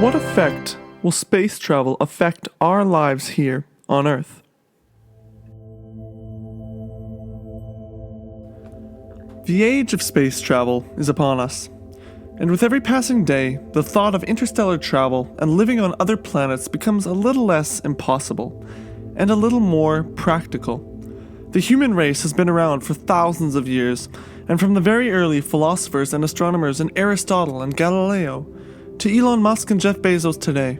what effect will space travel affect our lives here on Earth? The age of space travel is upon us, and with every passing day, the thought of interstellar travel and living on other planets becomes a little less impossible and a little more practical. The human race has been around for thousands of years, and from the very early philosophers and astronomers in Aristotle and Galileo to Elon Musk and Jeff Bezos today,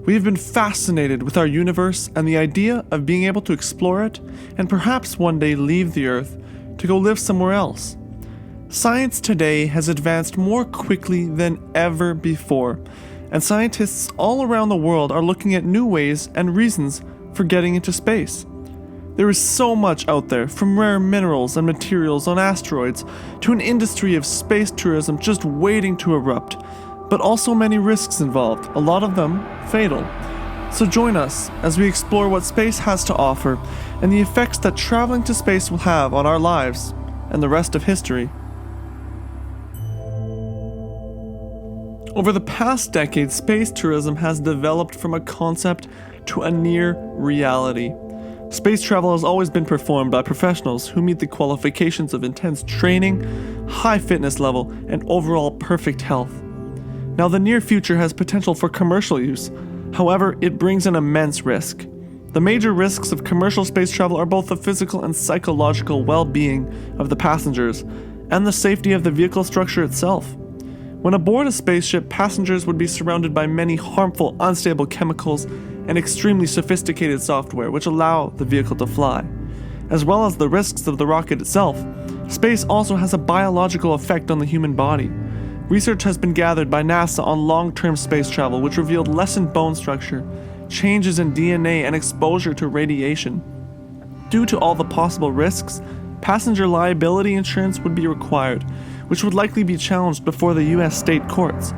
we have been fascinated with our universe and the idea of being able to explore it and perhaps one day leave the Earth to go live somewhere else. Science today has advanced more quickly than ever before, and scientists all around the world are looking at new ways and reasons for getting into space. There is so much out there, from rare minerals and materials on asteroids to an industry of space tourism just waiting to erupt, but also many risks involved, a lot of them fatal. So join us as we explore what space has to offer and the effects that traveling to space will have on our lives and the rest of history. Over the past decade, space tourism has developed from a concept to a near reality. Space travel has always been performed by professionals who meet the qualifications of intense training, high fitness level, and overall perfect health. Now, the near future has potential for commercial use. However, it brings an immense risk. The major risks of commercial space travel are both the physical and psychological well-being of the passengers and the safety of the vehicle structure itself. When aboard a spaceship, passengers would be surrounded by many harmful, unstable chemicals and extremely sophisticated software which allow the vehicle to fly. As well as the risks of the rocket itself, space also has a biological effect on the human body. Research has been gathered by NASA on long-term space travel which revealed lessened bone structure, changes in DNA, and exposure to radiation. Due to all the possible risks, passenger liability insurance would be required, which would likely be challenged before the US state courts.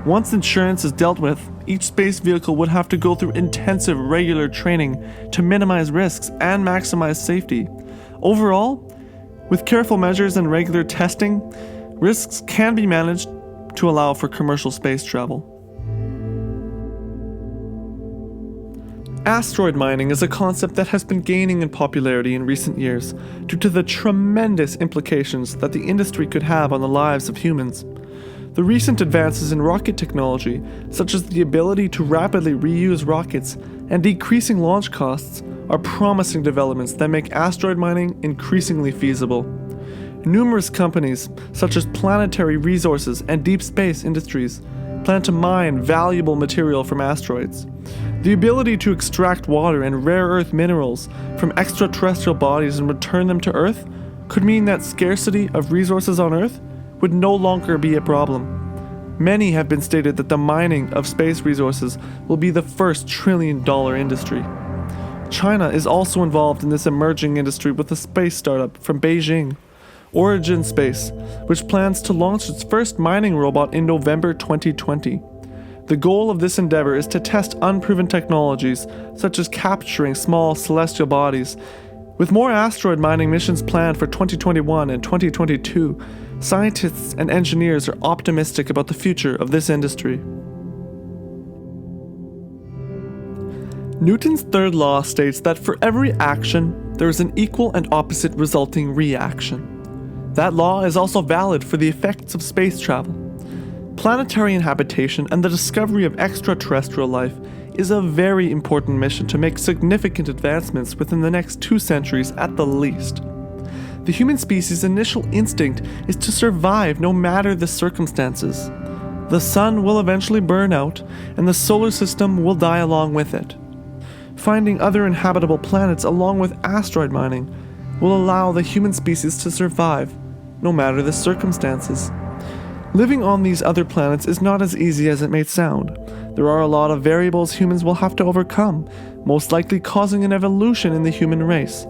Once insurance is dealt with, each space vehicle would have to go through intensive regular training to minimize risks and maximize safety. Overall, with careful measures and regular testing, risks can be managed to allow for commercial space travel. Asteroid mining is a concept that has been gaining in popularity in recent years due to the tremendous implications that the industry could have on the lives of humans. The recent advances in rocket technology, such as the ability to rapidly reuse rockets and decreasing launch costs, are promising developments that make asteroid mining increasingly feasible. Numerous companies, such as Planetary Resources and Deep Space Industries, plan to mine valuable material from asteroids. The ability to extract water and rare earth minerals from extraterrestrial bodies and return them to Earth could mean that scarcity of resources on Earth would no longer be a problem. Many have been stated that the mining of space resources will be the first trillion-dollar industry. China is also involved in this emerging industry with a space startup from Beijing, Origin Space, which plans to launch its first mining robot in November 2020. The goal of this endeavor is to test unproven technologies, such as capturing small celestial bodies. With more asteroid mining missions planned for 2021 and 2022, scientists and engineers are optimistic about the future of this industry. Newton's third law states that for every action, there is an equal and opposite resulting reaction. That law is also valid for the effects of space travel. Planetary inhabitation and the discovery of extraterrestrial life is a very important mission to make significant advancements within the next 2 centuries at the least. The human species' initial instinct is to survive no matter the circumstances. The sun will eventually burn out, and the solar system will die along with it. Finding other inhabitable planets along with asteroid mining will allow the human species to survive, no matter the circumstances. Living on these other planets is not as easy as it may sound. There are a lot of variables humans will have to overcome, most likely causing an evolution in the human race.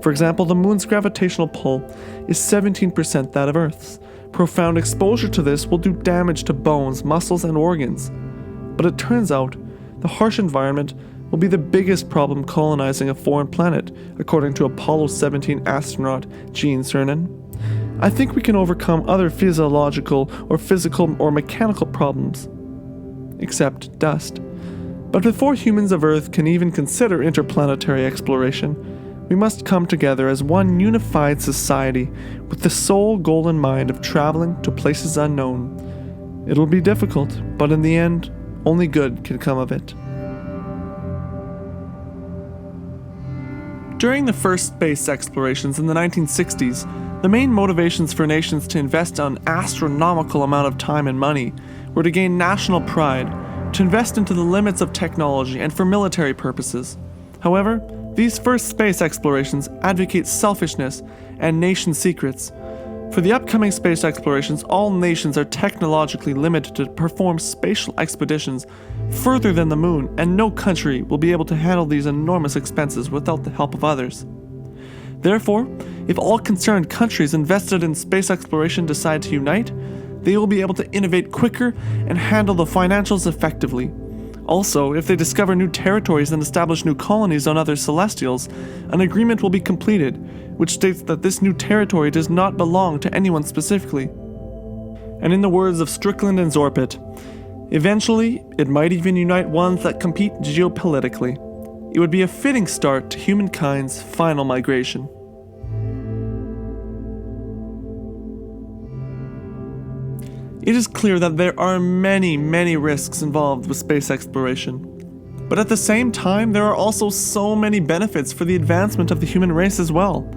For example, the moon's gravitational pull is 17% that of Earth's. Profound exposure to this will do damage to bones, muscles, and organs. But it turns out, the harsh environment will be the biggest problem colonizing a foreign planet, according to Apollo 17 astronaut Gene Cernan. I think we can overcome other physiological or physical or mechanical problems. except dust. But before humans of Earth can even consider interplanetary exploration, we must come together as one unified society with the sole goal in mind of traveling to places unknown. It'll be difficult, but in the end, only good can come of it. During the first space explorations in the 1960s, the main motivations for nations to invest an astronomical amount of time and money were to gain national pride, to invest into the limits of technology, and for military purposes. However, these first space explorations advocate selfishness and nation secrets. For the upcoming space explorations, all nations are technologically limited to perform spatial expeditions further than the moon, and no country will be able to handle these enormous expenses without the help of others. Therefore, if all concerned countries invested in space exploration decide to unite, they will be able to innovate quicker and handle the financials effectively. Also, if they discover new territories and establish new colonies on other celestials, an agreement will be completed, which states that this new territory does not belong to anyone specifically. And in the words of Strickland and Zorpit, eventually, it might even unite ones that compete geopolitically. It would be a fitting start to humankind's final migration. It is clear that there are many risks involved with space exploration. But at the same time, there are also so many benefits for the advancement of the human race as well.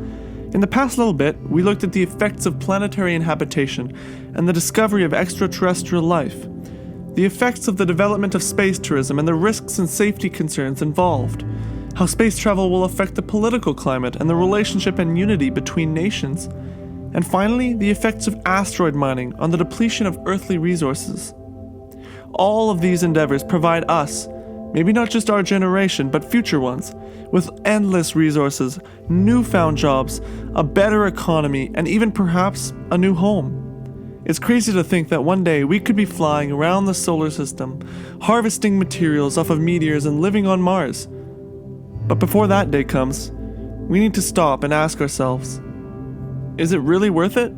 In the past little bit, we looked at the effects of planetary inhabitation and the discovery of extraterrestrial life, the effects of the development of space tourism and the risks and safety concerns involved, how space travel will affect the political climate and the relationship and unity between nations, and finally, the effects of asteroid mining on the depletion of earthly resources. All of these endeavors provide us, maybe not just our generation, but future ones, with endless resources, newfound jobs, a better economy, and even perhaps a new home. It's crazy to think that one day we could be flying around the solar system, harvesting materials off of meteors and living on Mars. But before that day comes, we need to stop and ask ourselves, is it really worth it?